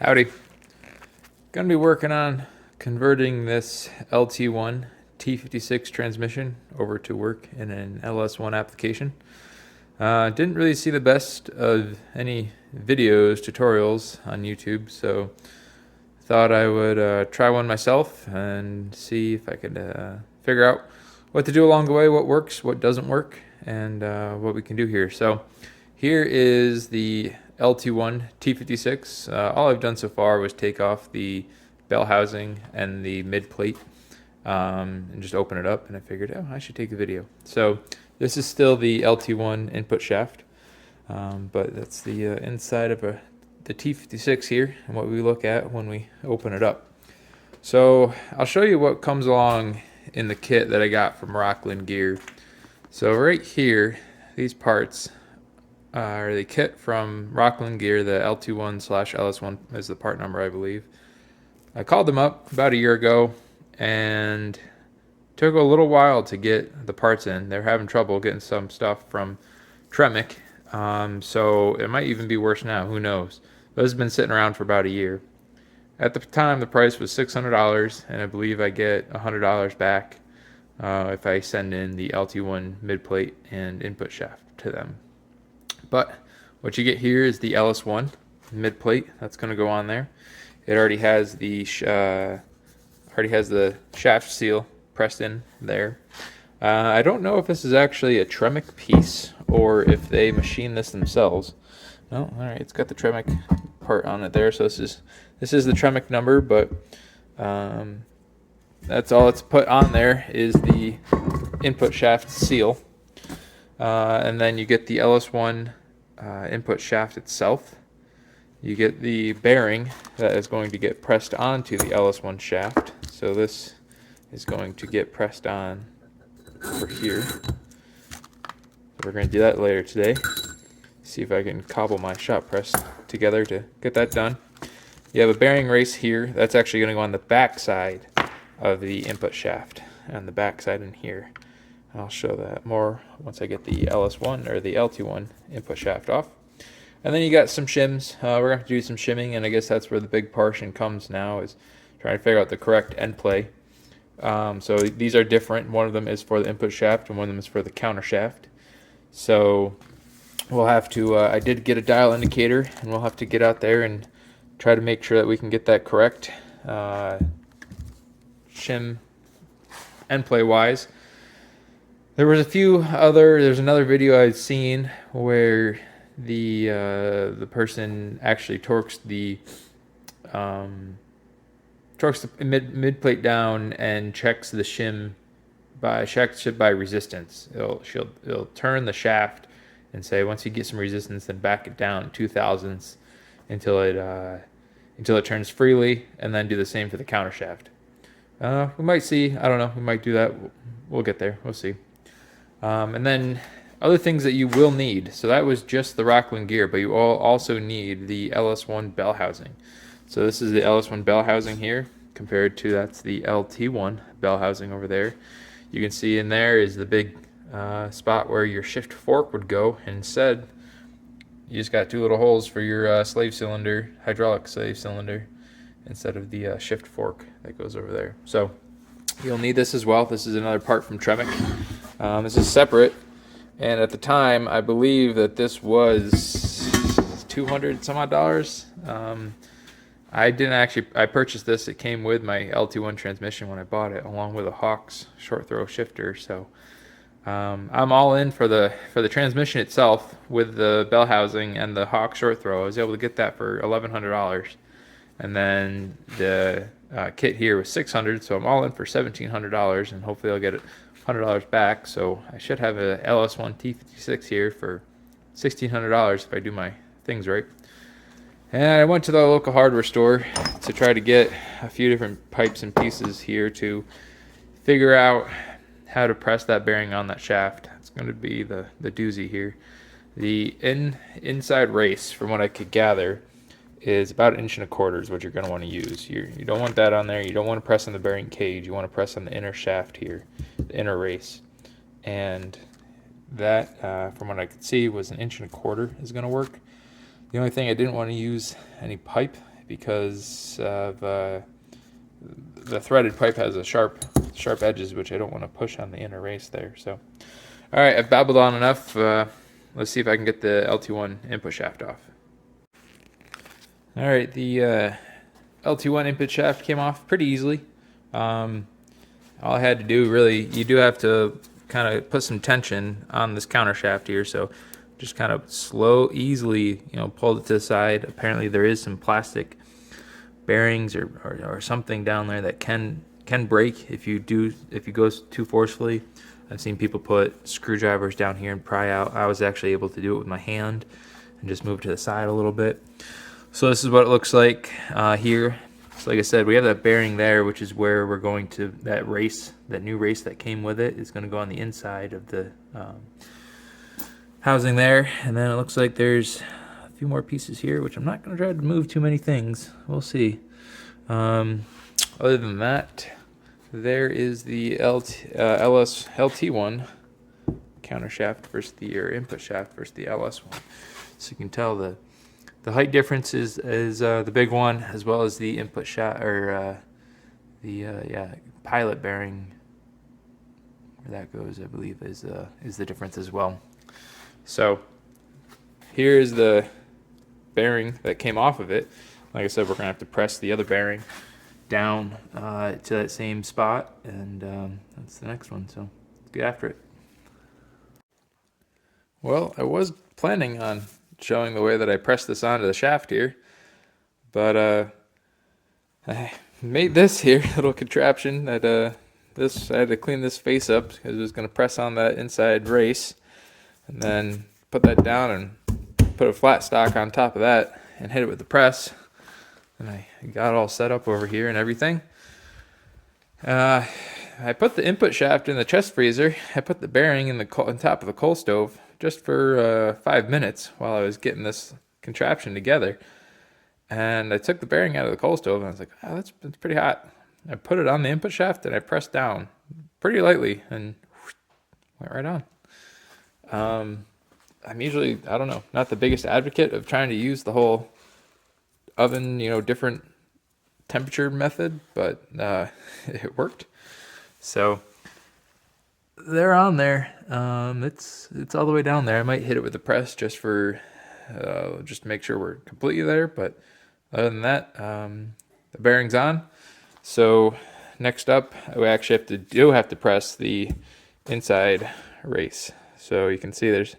Howdy. Gonna be working on converting this LT1 T56 transmission over to work in an LS1 application. Didn't really see the best of any videos, tutorials on YouTube, so thought I would try one myself and see if I could figure out what to do along the way, what works, what doesn't work, and what we can do here. So here is the LT1 T56. All I've done so far was take off the bell housing and the mid plate and just open it up, and I figured, oh, I should take a video. So this is still the LT1 input shaft, but that's the inside of the T56 here and what we look at when we open it up. So I'll show you what comes along in the kit that I got from Rocklin gear. So right here, these parts are the kit from Rocklin gear. The LT1/LS1 is the part number, I believe. I called them up about a year ago and took a little while to get the parts in. They're having trouble getting some stuff from Tremec, so it might even be worse now, who knows. But this has been sitting around for about a year. At the time, the price was $600, and I believe I get $100 back if I send in the LT1 mid plate and input shaft to them. But what you get here is the LS1 mid plate that's going to go on there. It already has the shaft seal pressed in there. I don't know if this is actually a Tremec piece or if they machine this themselves. No, all right, it's got the Tremec part on it there. So this is the Tremec number, but that's all it's put on there is the input shaft seal. And then you get the LS1 input shaft itself. You get the bearing that is going to get pressed onto the LS1 shaft. So this is going to get pressed on over here. So we're going to do that later today. See if I can cobble my shop press together to get that done. You have a bearing race here. That's actually going to go on the back side of the input shaft, on the back side in here. I'll show that more once I get the LS1 or the LT1 input shaft off. And then you got some shims. We're going to do some shimming, and I guess that's where the big portion comes now, is trying to figure out the correct end play. So these are different. One of them is for the input shaft, and one of them is for the counter shaft. So we'll have to, I did get a dial indicator, and we'll have to get out there and try to make sure that we can get that correct shim end play wise. There's another video I've seen where the person actually torques the mid plate down and checks the shim by resistance. It'll turn the shaft and say once you get some resistance, then back it down 2/1000ths until it turns freely, and then do the same for the counter shaft. We might see. I don't know. We might do that. We'll get there. We'll see. And then other things that you will need. So that was just the Rocklin gear, but you also need the LS1 bell housing. So this is the LS1 bell housing here, compared to that's the LT1 bell housing over there. You can see in there is the big spot where your shift fork would go. Instead, you just got two little holes for your slave cylinder, hydraulic slave cylinder, instead of the shift fork that goes over there. So you'll need this as well. This is another part from Tremec. This is separate, and at the time I believe that this was $200 some odd. I purchased this. It came with my LT1 transmission when I bought it, along with a Hawks short throw shifter. So I'm all in for the transmission itself with the bell housing and the Hawk short throw. I was able to get that for $1,100, and then the kit here was $600. So I'm all in for $1,700, and hopefully I'll get it $100 back. So I should have a LS1 T56 here for $1,600 if I do my things right. And I went to the local hardware store to try to get a few different pipes and pieces here to figure out how to press that bearing on that shaft. It's going to be the doozy here. The inside race, from what I could gather, is about 1.25 inches is what you're going to want to use. You don't want that on there. You don't want to press on the bearing cage. You want to press on the inner shaft here, the inner race. And that, from what I could see, was 1.25 inches is going to work. The only thing I didn't want to use any pipe because of the threaded pipe has a sharp edges, which I don't want to push on the inner race there. So, all right, I've babbled on enough. Let's see if I can get the LT1 input shaft off. All right, the LT1 input shaft came off pretty easily. All I had to do, really, you do have to kind of put some tension on this counter shaft here, so just kind of easily, pulled it to the side. Apparently there is some plastic bearings or something down there that can break if you go too forcefully. I've seen people put screwdrivers down here and pry out. I was actually able to do it with my hand and just move to the side a little bit. So this is what it looks like here. So like I said, we have that bearing there, which is where we're going to, that new race that came with it is going to go on the inside of the housing there. And then it looks like there's a few more pieces here, which I'm not going to try to move too many things. We'll see. Other than that, there is the LT1 counter shaft versus the input shaft versus the LS1. So you can tell the height difference is the big one, as well as the input shaft or the pilot bearing. Where that goes, I believe, is the difference as well. So here's the bearing that came off of it. Like I said, we're gonna have to press the other bearing down to that same spot, and that's the next one. So let's get after it. Well, I was planning on showing the way that I press this onto the shaft here, but I made this here little contraption that I had to clean this face up because it was going to press on that inside race, and then put that down and put a flat stock on top of that and hit it with the press. And I got it all set up over here and everything. I put the input shaft in the chest freezer. I put the bearing on top of the coal stove just for 5 minutes while I was getting this contraption together. And I took the bearing out of the coal stove and I was like, oh, that's pretty hot. I put it on the input shaft and I pressed down pretty lightly and went right on. I'm usually, I don't know, not the biggest advocate of trying to use the whole oven, different temperature method, but it worked. So they're on there. It's all the way down there. I might hit it with the press just to make sure we're completely there, but other than that, the bearing's on. So next up, we actually have to press the inside race. So you can see there's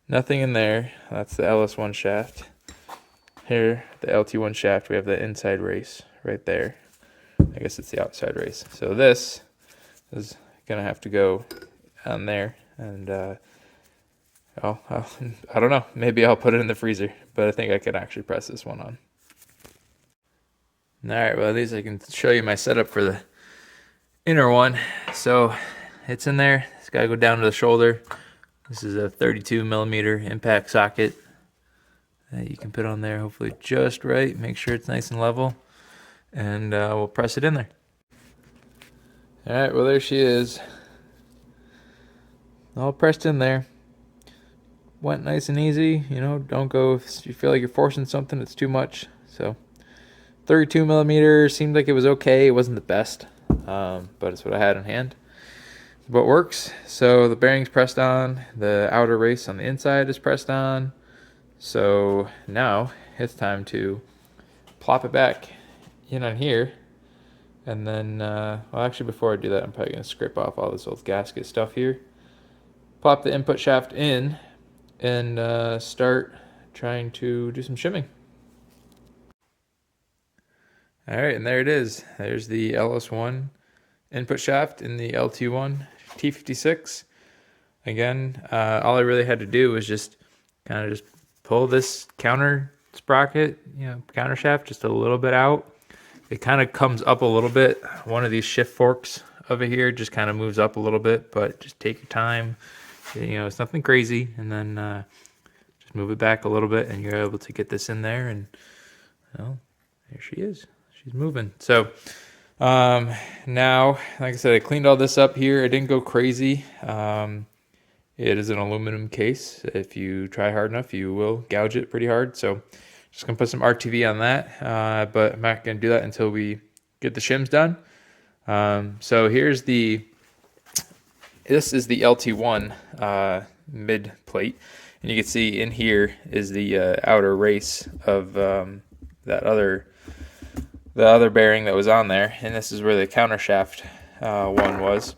nothing in there. That's the LS1 shaft. Here, the LT1 shaft, we have the inside race right there. I guess it's the outside race. So this is gonna have to go on there, and I don't know. Maybe I'll put it in the freezer, but I think I can actually press this one on. All right, well, at least I can show you my setup for the inner one. So it's in there. It's got to go down to the shoulder. This is a 32 millimeter impact socket that you can put on there, hopefully just right. Make sure it's nice and level, and we'll press it in there. All right, well, there she is, all pressed in there. Went nice and easy. Don't go if you feel like you're forcing something, it's too much. So 32 millimeter seemed like it was okay. It wasn't the best, but it's what I had in hand. But works. So the bearing's pressed on. The outer race on the inside is pressed on. So now it's time to plop it back in on here. And then, well, actually, before I do that, I'm probably going to scrape off all this old gasket stuff here. Plop the input shaft in and start trying to do some shimming. All right, and there it is. There's the LS1 input shaft in the LT1 T56. Again, all I really had to do was just kind of just pull this counter sprocket, counter shaft just a little bit out. It kind of comes up a little bit. One of these shift forks over here just kind of moves up a little bit, but just take your time. It's nothing crazy, and then just move it back a little bit, and you're able to get this in there, and well, there she is. She's moving. So now, like I said, I cleaned all this up here. I didn't go crazy. It is an aluminum case. If you try hard enough, you will gouge it pretty hard. So Just gonna put some RTV on that, but I'm not gonna do that until we get the shims done. So this is the LT1 mid plate, and you can see in here is the outer race of the other bearing that was on there, and this is where the countershaft one was.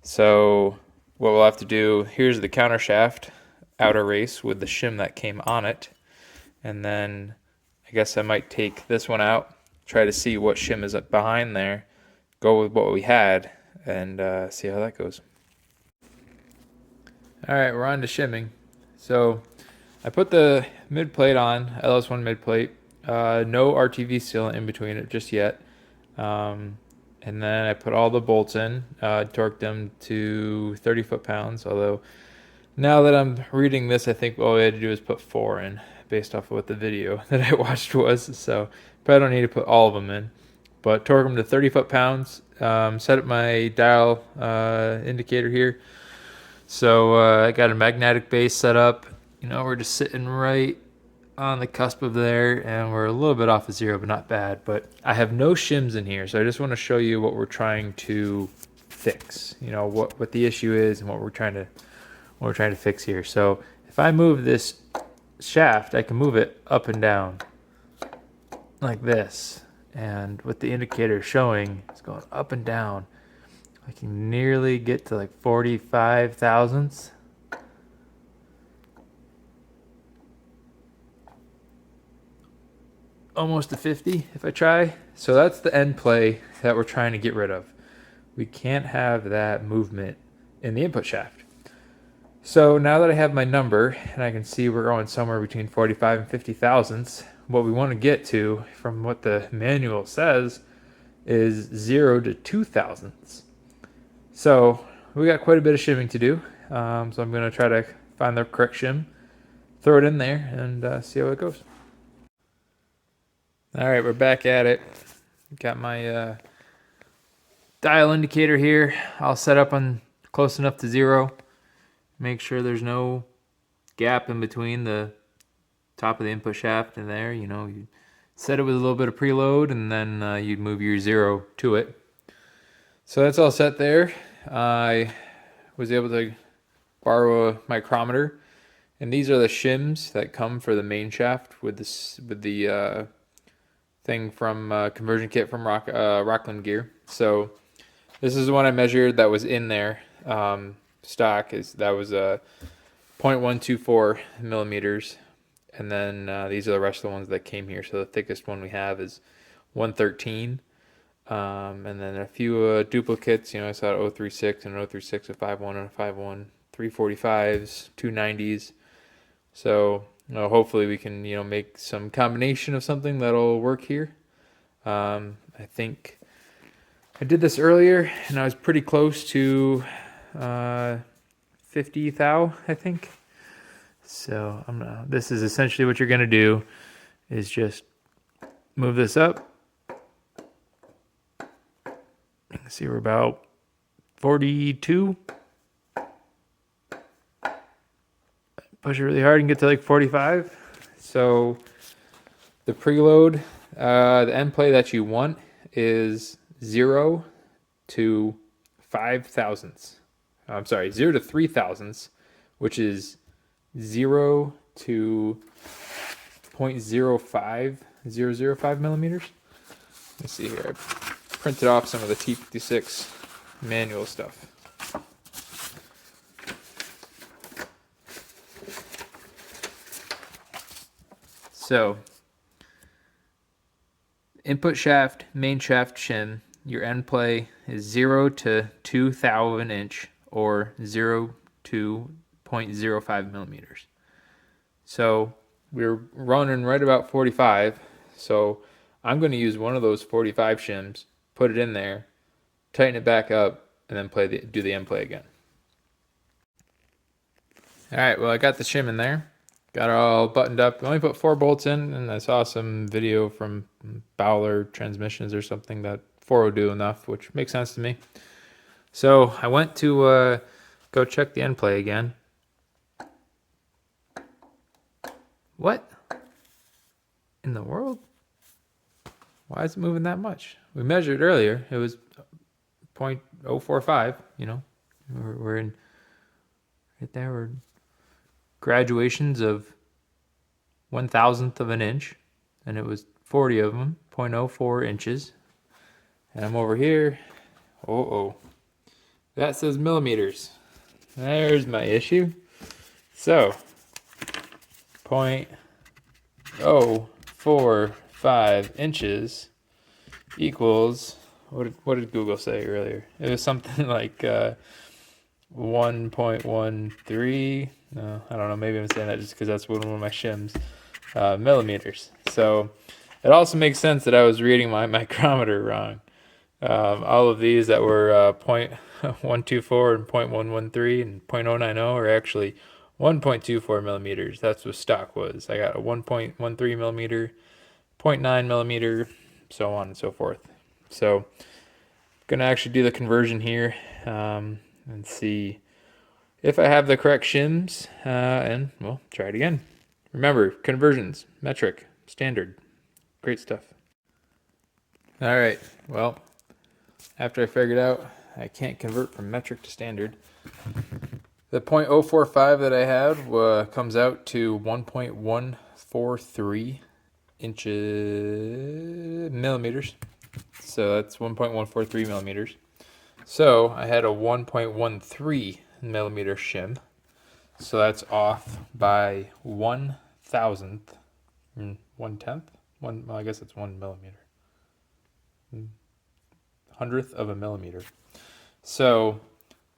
So what we'll have to do, here's the countershaft outer race with the shim that came on it, and then I guess I might take this one out, try to see what shim is behind there, go with what we had, and see how that goes. Alright, we're on to shimming. So I put the mid plate on, LS1 mid plate, no RTV sealant in between it just yet. And then I put all the bolts in, torqued them to 30 foot-pounds, although now that I'm reading this, I think all we had to do is put 4 in, based off of what the video that I watched was, so probably don't need to put all of them in. But torque them to 30 foot-pounds, set up my dial indicator here. So I got a magnetic base set up. You know, we're just sitting right on the cusp of there, and we're a little bit off of 0, but not bad. But I have no shims in here, so I just want to show you what we're trying to fix. You know, what the issue is and what we're trying to fix here. So if I move this shaft, I can move it up and down like this, and what the indicator is showing is going up and down. I can nearly get to like 45 thousandths. Almost to 50 if I try. So that's the end play that we're trying to get rid of. We can't have that movement in the input shaft. So now that I have my number and I can see we're going somewhere between 45 and 50 thousandths, what we want to get to from what the manual says is 0 to 2 thousandths. So we got quite a bit of shimming to do. So I'm going to try to find the correct shim, throw it in there, and see how it goes. All right, we're back at it. Got my dial indicator here. I'll set up on close enough to 0. Make sure there's no gap in between the top of the input shaft and there. You know, you set it with a little bit of preload, and then you'd move your 0 to it. So that's all set there. I was able to borrow a micrometer, and these are the shims that come for the main shaft with the thing from conversion kit from Rocklin gear. So this is the one I measured that was in there. Stock that was 0.124 millimeters, and then these are the rest of the ones that came here. So the thickest one we have is 113. And then a few duplicates, you know, I saw an 036 and an 036, a 51 and a 51, 345s, 290s. So, you know, hopefully we can, you know, make some combination of something that'll work here. I think I did this earlier, and I was pretty close to 50 thou, I think. So this is essentially what you're gonna do, is just move this up. See, we're about 42. Push it really hard and get to like 45. So the preload, the end play that you want is 0 to 5 thousandths. I'm sorry, 0 to 3 thousandths, which is 0 to 0.05005 millimeters. Let's see here. Printed off some of the T56 manual stuff. So, input shaft, main shaft shim, your end play is 0 to 2 thou of an inch, or 0 to 0.05 millimeters. So we're running right about 45. So I'm going to use one of those 45 shims, put it in there, tighten it back up, and then do the end play again. All right, well, I got the shim in there. Got it all buttoned up. I only put 4 bolts in, and I saw some video from Bowler Transmissions or something that 4 will do enough, which makes sense to me. So I went to go check the end play again. What? in the world? Why is it moving that much? We measured earlier. It was 0.045, you know. We're in right there. We're graduations of 1,000th of an inch, and it was 40 of them, 0.04 inches. And I'm over here. Oh, that says millimeters. There's my issue. So 0.045 inches equals, what did Google say earlier? It was something like 1.13. No, I don't know. Maybe I'm saying that just because that's one of my shims. Millimeters. So it also makes sense that I was reading my micrometer wrong. All of these that were 0.124 and 0.113 and 0.090 are actually 1.24 millimeters. That's what stock was. I got a 1.13 millimeter, 0.9 millimeter, so on and so forth. So I'm gonna actually do the conversion here and see if I have the correct shims, and we'll try it again. Remember, conversions, metric, standard, great stuff. All right, well, after I figured out I can't convert from metric to standard, the 0.045 that I had comes out to 1.143 millimeters. So that's 1.143 millimeters. So I had a 1.13 millimeter shim. So that's off by 1,000th, 1/10. Well, I guess it's 1 millimeter. 100th of a millimeter. So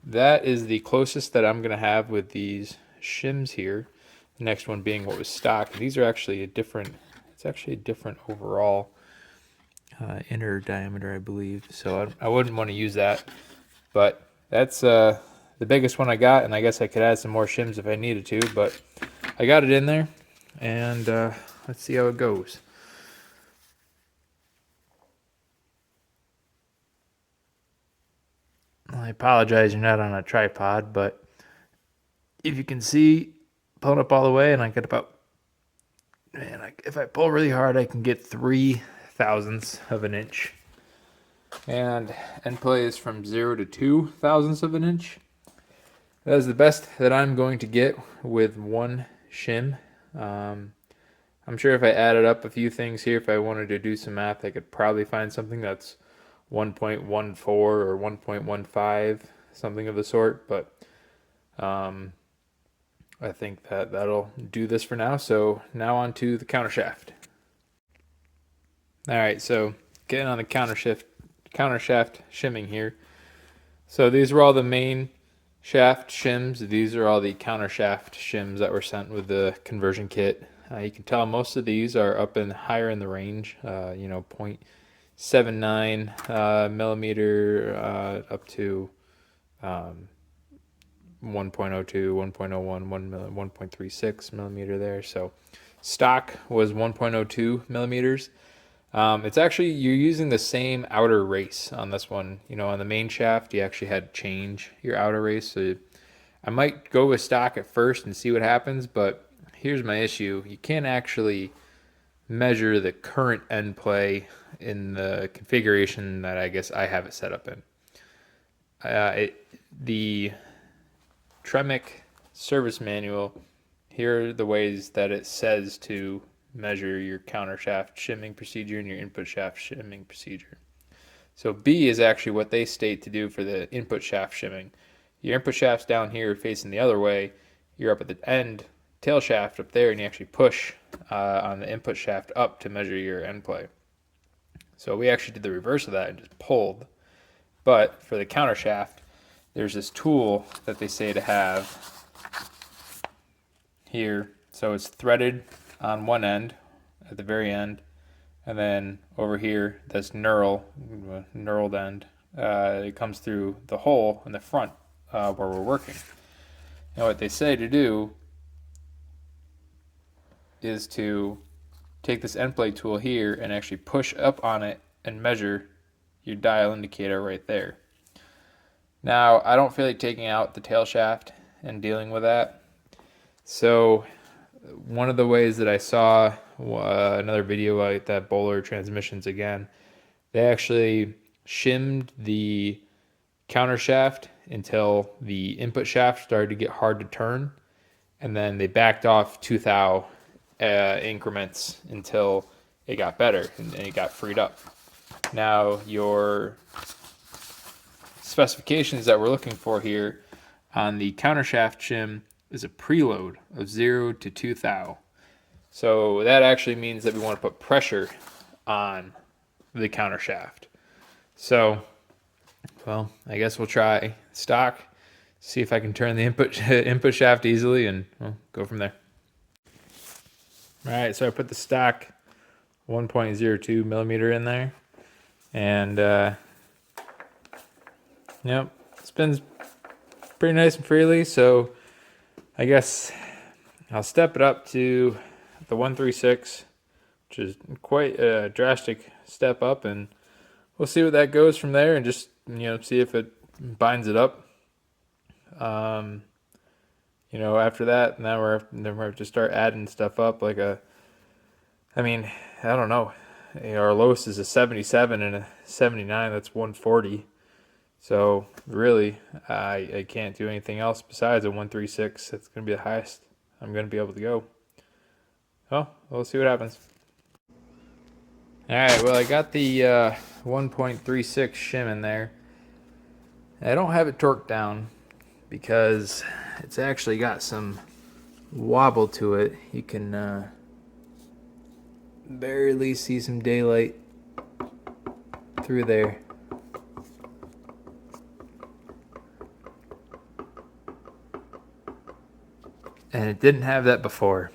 that is the closest that I'm going to have with these shims here. The next one being what was stock. These are actually a different, it's actually a different overall inner diameter, I believe. So I wouldn't want to use that. But that's the biggest one I got, and I guess I could add some more shims if I needed to, but I got it in there, and let's see how it goes. I apologize you're not on a tripod, but if you can see, pulling up all the way, and I get about, man, if I pull really hard, I can get 3/1000ths of an inch. And end play is from 0 to 2/1000ths of an inch. That is the best that I'm going to get with one shim. I'm sure if I added up a few things here, if I wanted to do some math, I could probably find something that's 1.14 or 1.15, something of the sort. But I think that'll do this for now. So now on to the counter shaft. All right, so getting on the counter shaft shimming here. So these were all the main shaft shims. These are all the counter shaft shims that were sent with the conversion kit. You can tell most of these are up in higher in the range, 0.79 millimeter up to 1.02, 1.01, 1.36 millimeter there. So stock was 1.02 millimeters. It's actually, you're using the same outer race on this one. On the main shaft, you actually had to change your outer race. So I might go with stock at first and see what happens, but here's my issue. You can't actually measure the current end play in the configuration that I guess I have it set up in. The Tremec service manual, here are the ways that it says to measure your counter shaft shimming procedure and your input shaft shimming procedure. So B is actually what they state to do for the input shaft shimming. Your input shaft's down here facing the other way. You're up at the end tail shaft up there, and you actually push on the input shaft up to measure your end play. So we actually did the reverse of that and just pulled. But for the counter shaft, there's this tool that they say to have here. So it's threaded on one end at the very end, and then over here that's knurled end. It comes through the hole in the front where we're working. And what they say to do is to take this end plate tool here and actually push up on it and measure your dial indicator right there. Now, I don't feel like taking out the tail shaft and dealing with that. So one of the ways that I saw another video like that Bowler transmissions again, they actually shimmed the counter shaft until the input shaft started to get hard to turn, and then they backed off 2 thou increments until it got better and it got freed up. Now your specifications that we're looking for here on the counter shaft shim is a preload of 0 to 2 thou. So that actually means that we want to put pressure on the counter shaft. So, well, I guess we'll try stock, see if I can turn the input shaft easily, and go from there. All right, so I put the stock 1.02 millimeter in there, and yep, spins pretty nice and freely. So I guess I'll step it up to the 136, which is quite a drastic step up, and we'll see what that goes from there, and just see if it binds it up. After that, now we have to start adding stuff up, like I don't know. Our lowest is a 77 and a 79. That's 140. So really, I can't do anything else besides a 136. That's going to be the highest I'm going to be able to go. Well, we'll see what happens. All right, well, I got the 1.36 shim in there. I don't have it torqued down because it's actually got some wobble to it. You can barely see some daylight through there. And it didn't have that before.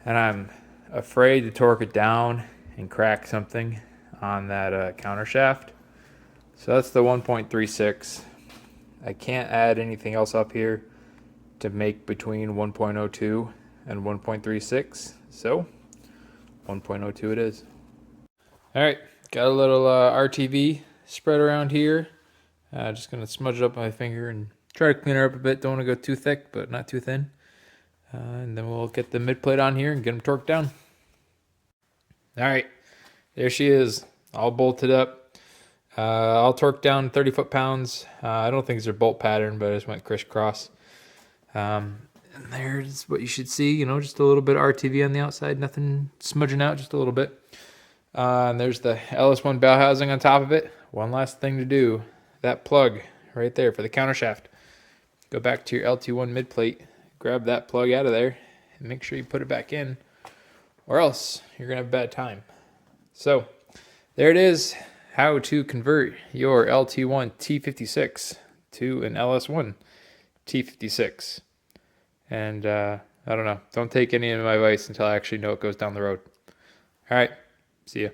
And I'm afraid to torque it down and crack something on that counter shaft. So that's the 1.36. I can't add anything else up here to make between 1.02 and 1.36. So 1.02 it is. All right, got a little RTV spread around here. Just gonna smudge it up with my finger and try to clean her up a bit. Don't want to go too thick, but not too thin. And then we'll get the mid plate on here and get them torqued down. All right, there she is, all bolted up. I'll torque down 30 foot-pounds. I don't think it's a bolt pattern, but I just went crisscross. And there's what you should see, just a little bit of RTV on the outside, nothing smudging out, just a little bit. And there's the LS1 bell housing on top of it. One last thing to do, that plug right there for the counter shaft. Go back to your LT1 mid plate, grab that plug out of there, and make sure you put it back in, or else you're gonna have a bad time. So there it is, how to convert your LT1 T56 to an LS1 T56. And I don't know, don't take any of my advice until I actually know it goes down the road. All right, see ya.